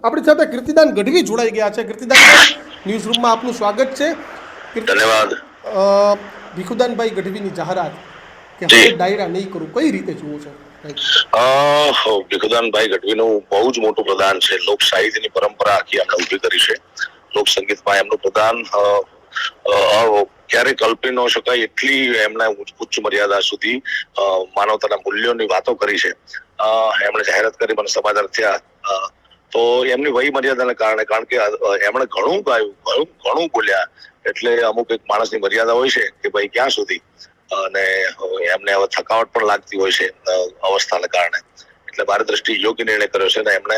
આપણી સાથે કીર્તિદાન ગઢવી જોડાઈ ગયા છે. કીર્તિદાન ન્યૂઝ રૂમમાં આપનું સ્વાગત છે. ધન્યવાદ. ભીખુદાનભાઈ ગઢવીની જાહેરાત કે જી હવે ડાયરા નહીં કરું, કઈ રીતે જુઓ છો? ભીખુદાનભાઈ ગઢવીનું બહુ જ મોટું પ્રદાન છે. લોક સાહિત્યની પરંપરા આખી એમણે ઉભી કરી છે. લોક સંગીતમાં એમનું પ્રદાન ક્યારે કલ્પી ન શકાય એટલી એમણે ઉચ્ચ મર્યાદા સુધી માનવતાના મૂલ્યોની વાતો કરી છે. એમણે જાહેરાત કરી, મને સમાચાર થયા તો એમની વય મર્યાદાને કારણે, કારણ કે એમણે ઘણું ગાયું, ઘણું બોલ્યા, એટલે અમુક એક માણસની મર્યાદા હોય છે કે ભાઈ ક્યાં સુધી, અને એમને હવે થકાવટ પણ લાગતી હોય છે અવસ્થાને કારણે. એટલે મારી દ્રષ્ટિએ યોગ્ય નિર્ણય કર્યો છે. અને એમણે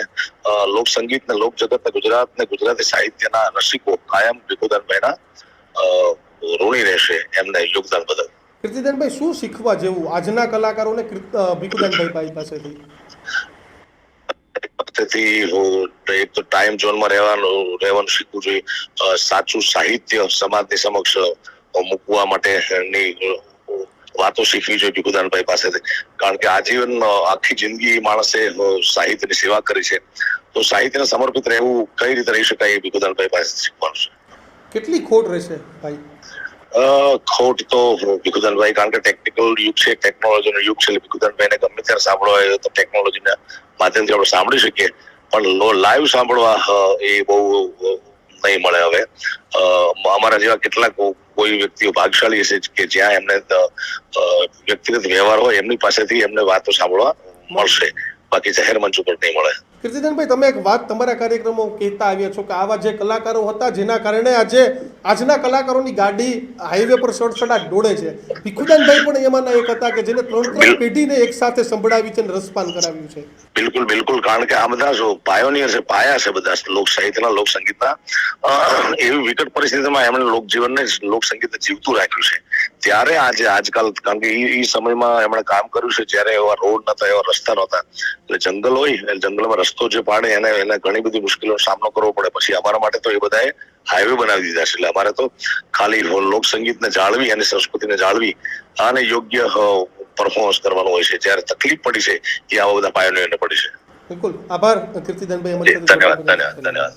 લોક સંગીત ને લોક જગત ને ગુજરાત ને ગુજરાતી સાહિત્યના રસિકો કાયમ ભીખુદાનભાઈના ઋણી રહેશે એમને યોગદાન બદલ. કીર્તિદાનભાઈ, શું શીખવા જેવું આજના કલાકારોને ભીખુદાનભાઈ પાસેથી? એક તો ટાઈમ ઝોનમાં રહેવાનું શીખવું જોઈએ. સાચું સાહિત્ય સમાજની સમક્ષ મૂકવા માટેની વાતો શીખવી જોઈએ ભીખુદાનભાઈ પાસેથી. કારણ કે આજીવન આખી જિંદગી માણસે સાહિત્યની સેવા કરી છે, તો સાહિત્યને સમર્પિત રહેવું કઈ રીતે રહી શકાય એ ભીખુદાનભાઈ પાસેથી શીખવાનું છે. કેટલી ખોટ રહેશે ભાઈ? ખોટ તો ભીખુદાનભાઈ, કારણ કે ટેકનિકલ યુગ છે, ટેકનોલોજીનો યુગ છે, એટલે ભીખુદાનભાઈને ગમે ત્યારે સાંભળવા હોય તો ટેકનોલોજીના માધ્યમથી આપણે સાંભળી શકીએ, પણ લાઈવ સાંભળવા એ બહુ નહીં મળે. હવે અમારા જેવા કેટલાક કોઈ વ્યક્તિઓ ભાગશાળી હશે કે જ્યાં એમને વ્યક્તિગત વ્યવહાર હોય એમની પાસેથી એમને વાતો સાંભળવા મળશે, બાકી જાહેર મંચ ઉપર નહીં મળે. કીર્તિદાનભાઈ, તમે એક વાત તમારા કાર્યક્રમો કહેતા આવ્યા છો કે આવા જે કલાકારો હતા જેના કારણે આજના કલાકારોની ગાડી હાઈવે પર સડસડાટ દોડે છે. ભીખુદાનભાઈ પણ એમાંના એક હતા કે જેને ત્રણ પેઢીને એક સાથે સંભળાવી છે અને રસપાન કરાવ્યું છે. બિલકુલ બિલકુલ, કારણ કે આ બધા પાયોનિયર છે, પાયા છે બધા લોક સાહિત્યના, લોક સંગીતના. એવી વિકટ પરિસ્થિતિમાં એમણે લોક જીવનને, લોક સંગીત જીવતું રાખ્યું છે. ત્યારે આજકાલ, કારણ કે એ સમયમાં એમણે કામ કર્યું છે જ્યારે એવા રોડ નતા, એવા રસ્તા નહોતા, એટલે જંગલ હોય, જંગલમાં રસ્તો જે પાડે એને ઘણી બધી મુશ્કેલીનો સામનો કરવો પડે. પછી અમારા માટે તો એ બધાએ હાઈવે બનાવી દીધા છે. એટલે અમારે તો ખાલી લોક સંગીતને જાળવી અને સંસ્કૃતિને જાળવી અને યોગ્ય પરફોર્મન્સ કરવાનું હોય છે. જ્યારે તકલીફ પડી છે એ આવા બધા પાયોનિયરને પડી છે. બિલકુલ, આભાર કીર્તિદાનભાઈ. ધન્યવાદ.